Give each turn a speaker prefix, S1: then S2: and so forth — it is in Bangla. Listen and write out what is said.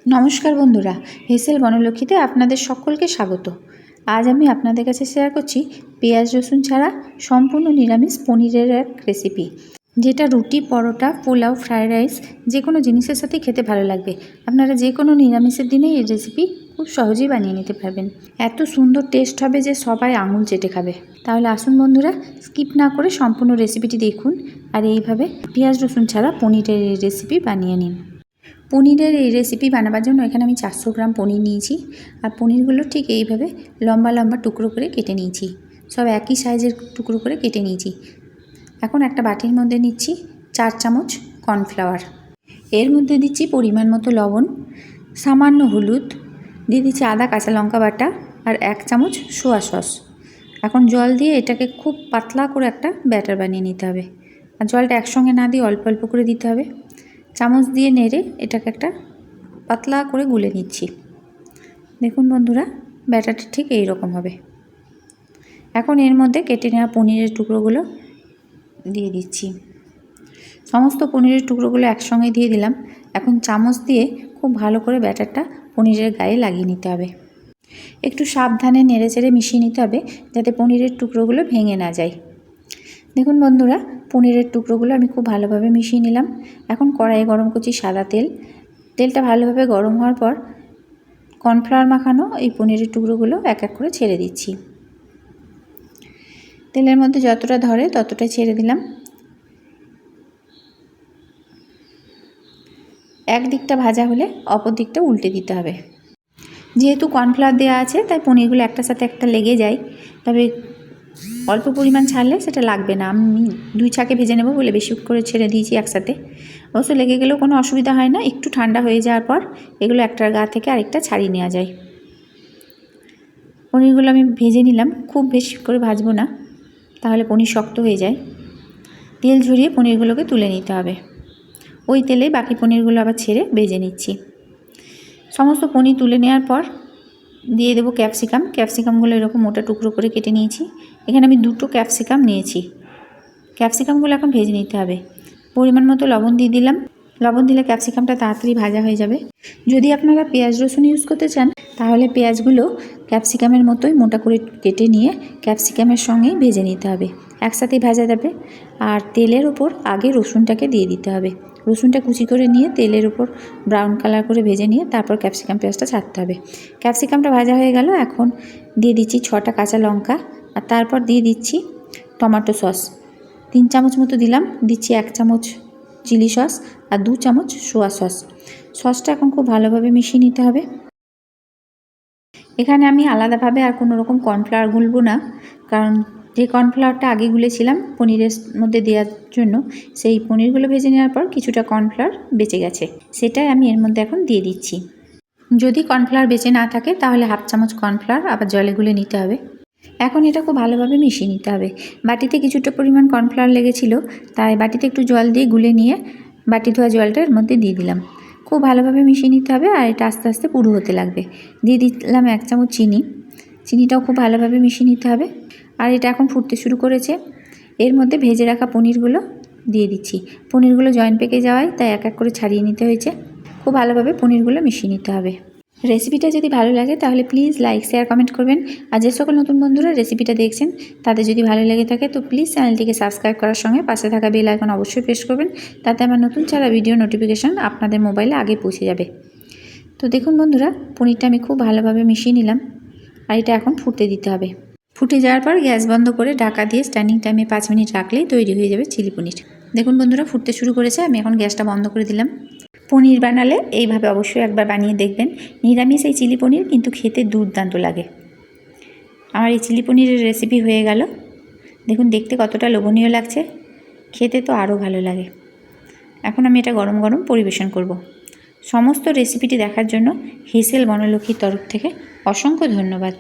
S1: নমস্কার বন্ধুরা, হেসেল বনলক্ষ্মীতে আপনাদের সকলকে স্বাগত। আজ আমি আপনাদের কাছে শেয়ার করছি পেঁয়াজ রসুন ছাড়া সম্পূর্ণ নিরামিষ পনিরের এক রেসিপি, যেটা রুটি, পরোটা, পোলাও, ফ্রায়েড রাইস যে কোনো জিনিসের সাথে খেতে ভালো লাগবে। আপনারা যে কোনো নিরামিষের দিনে এই রেসিপি খুব সহজেই বানিয়ে নিতে পারবেন। এত সুন্দর টেস্ট হবে যে সবাই আঙুল চেটে খাবে। তাহলে আসুন বন্ধুরা, স্কিপ না করে সম্পূর্ণ রেসিপিটি দেখুন আর এইভাবে পেঁয়াজ রসুন ছাড়া পনিরের এই রেসিপি বানিয়ে নিন। পনিরের এই রেসিপি বানাবার জন্য এখানে আমি 400 গ্রাম পনির নিয়েছি। আর পনিরগুলো ঠিক এইভাবে লম্বা লম্বা টুকরো করে কেটে নিয়েছি। সব একই সাইজের টুকরো করে কেটে নিয়েছি। এখন একটা বাটির মধ্যে নিচ্ছি 4 চামচ কর্নফ্লাওয়ার, এর মধ্যে দিচ্ছি পরিমাণ মতো লবণ, সামান্য হলুদ, দিয়ে দিচ্ছি আদা কাঁচা লঙ্কা বাটা আর 1 চামচ সোয়া সস। এখন জল দিয়ে এটাকে খুব পাতলা করে একটা ব্যাটার বানিয়ে নিতে হবে। আর জলটা একসঙ্গে না দিয়ে অল্প অল্প করে দিতে হবে। চামচ দিয়ে নেড়ে এটাকে একটা পাতলা করে গুলে নিচ্ছি। দেখুন বন্ধুরা, ব্যাটারটা ঠিক এই রকম হবে। এখন এর মধ্যে কেটে নেওয়া পনিরের টুকরোগুলো দিয়ে দিচ্ছি। সমস্ত পনিরের টুকরোগুলো একসঙ্গে দিয়ে দিলাম। এখন চামচ দিয়ে খুব ভালো করে ব্যাটারটা পনিরের গায়ে লাগিয়ে নিতে হবে। একটু সাবধানে নেড়ে চেড়ে মিশিয়ে নিতে হবে যাতে পনিরের টুকরোগুলো ভেঙে না যায়। দেখুন বন্ধুরা, পনিরের টুকরোগুলো আমি খুব ভালোভাবে মিশিয়ে নিলাম। এখন কড়াইয়ে গরম করছি সাদা তেল। তেলটা ভালোভাবে গরম হওয়ার পর কর্নফ্লাওয়ার মাখানো এই পনিরের টুকরোগুলো এক এক করে ছেড়ে দিচ্ছি। তেলের মধ্যে যতটা ধরে ততটাই ছেড়ে দিলাম। এক দিকটা ভাজা হলে অপর দিকটা উল্টে দিতে হবে। যেহেতু কর্নফ্লাওয়ার দেওয়া আছে তাই পনিরগুলো একটার সাথে একটা লেগে যায়, তবে অল্প পরিমাণ ছাড়লে সেটা লাগবে না। আমি 2 ছাঁকে ভেজে নেব বলে বেশি করে ছেড়ে দিয়েছি একসাথে। অবশ্য লেগে গেলেও কোনো অসুবিধা হয় না, একটু ঠান্ডা হয়ে যাওয়ার পর এগুলো একটার গা থেকে আরেকটা ছাড়িয়ে নেওয়া যায়। পনিরগুলো আমি ভেজে নিলাম, খুব বেশি করে ভাজবো না, তাহলে পনির শক্ত হয়ে যায়। তেল ঝরিয়ে পনিরগুলোকে তুলে নিতে হবে। ওই তেলেই বাকি পনিরগুলো আবার ছেড়ে ভেজে নিচ্ছি। সমস্ত পনির তুলে নেওয়ার পর দিয়ে দেবো ক্যাপসিকাম। ক্যাপসিকামগুলো এরকম মোটা টুকরো করে কেটে নিয়েছি। এখানে আমি 2টো ক্যাপসিকাম নিয়েছি। ক্যাপসিকামগুলো এখন ভেজে নিতে হবে। পরিমাণ মতো লবণ দিয়ে দিলাম। লবণ দিলে ক্যাপসিকামটা তাড়াতাড়ি ভাজা হয়ে যাবে। যদি আপনারা পেঁয়াজ রসুন ইউজ করতে চান তাহলে পেঁয়াজগুলো ক্যাপসিকামের মতোই মোটা করে কেটে নিয়ে ক্যাপসিকামের সঙ্গেই ভেজে নিতে হবে, একসাথেই ভাজা যাবে। আর তেলের উপর আগে রসুনটাকে দিয়ে দিতে হবে। রসুনটা কুচি করে নিয়ে তেলের উপর ব্রাউন কালার করে ভেজে নিয়ে তারপর ক্যাপসিকাম পেঁয়াজটা ছাড়তে হবে। ক্যাপসিকামটা ভাজা হয়ে গেল। এখন দিয়ে দিচ্ছি 6টা কাঁচা লঙ্কা আর তারপর দিয়ে দিচ্ছি টমেটো সস। 3 চামচ মতো দিলাম। দিচ্ছি 1 চামচ চিলি সস আর 2 চামচ সোয়া সস। সসটা এখন খুব ভালোভাবে মিশিয়ে নিতে হবে। এখানে আমি আলাদাভাবে আর কোনো রকম কর্নফ্লাওয়ার গুলবো না, কারণ যে কর্নফ্লাওয়ারটা আগে গুলেছিলাম পনিরের মধ্যে দেওয়ার জন্য, সেই পনিরগুলো ভেজে নেওয়ার পর কিছুটা কর্নফ্লাওয়ার বেঁচে গেছে, সেটাই আমি এর মধ্যে এখন দিয়ে দিচ্ছি। যদি কর্নফ্লাওয়ার বেঁচে না থাকে তাহলে 1/2 চামচ কর্নফ্লাওয়ার আবার জলে গুলে নিতে হবে। এখন এটা খুব ভালোভাবে মিশিয়ে নিতে হবে। বাটিতে কিছুটা পরিমাণ কর্নফ্লাওয়ার লেগেছিল, তাই বাটিতে একটু জল দিয়ে গুলে নিয়ে বাটি ধোয়া জলটা এর মধ্যে দিয়ে দিলাম। খুব ভালোভাবে মিশিয়ে নিতে হবে আর এটা আস্তে আস্তে পুরো হতে লাগবে। দিয়ে দিলাম 1 চামচ চিনি। চিনিটাও খুব ভালোভাবে মিশিয়ে নিতে হবে। আর এটা এখন ফুটতে শুরু করেছে। এর মধ্যে ভেজে রাখা পনিরগুলো দিয়ে দিচ্ছি। পনিরগুলো জয়েন্ট পেকে যাওয়ায় তাই এক এক করে ছাড়িয়ে নিতে হয়েছে। খুব ভালোভাবে পনিরগুলো মিশিয়ে নিতে হবে। রেসিপিটা যদি ভালো লাগে তাহলে প্লিজ লাইক, শেয়ার, কমেন্ট করবেন। আর যে সকল নতুন বন্ধুরা রেসিপিটা দেখছেন তাদের যদি ভালো লেগে থাকে তো প্লিজ চ্যানেলটিকে সাবস্ক্রাইব করার সঙ্গে পাশে থাকা বেল আইকন অবশ্যই প্রেস করবেন, তাতে আমার নতুন ছাড়া ভিডিও নোটিফিকেশন আপনাদের মোবাইলে আগে পৌঁছে যাবে। তো দেখুন বন্ধুরা, পনিরটা আমি খুব ভালোভাবে মিশিয়ে নিলাম আর এটা এখন ফুটতে দিতে হবে। ফুটে যাওয়ার পর গ্যাস বন্ধ করে ঢাকা দিয়ে স্ট্যান্ডিং টাইমে 5 মিনিট রাখলেই তৈরি হয়ে যাবে চিলি পনির। দেখুন বন্ধুরা, ফুটতে শুরু করেছে। আমি এখন গ্যাসটা বন্ধ করে দিলাম। পনির বানালে এইভাবে অবশ্যই একবার বানিয়ে দেখবেন। নিরামিষ এই চিলি পনির কিন্তু খেতে দুর্দান্ত লাগে। আমার এই চিলি পনিরের রেসিপি হয়ে গেল। দেখুন দেখতে কতটা লোভনীয় লাগছে, খেতে তো আরও ভালো লাগে। এখন আমি এটা গরম গরম পরিবেশন করব। সমস্ত রেসিপিটি দেখার জন্য হেসেল বনলক্ষ্মীর তরফ থেকে অসংখ্য ধন্যবাদ।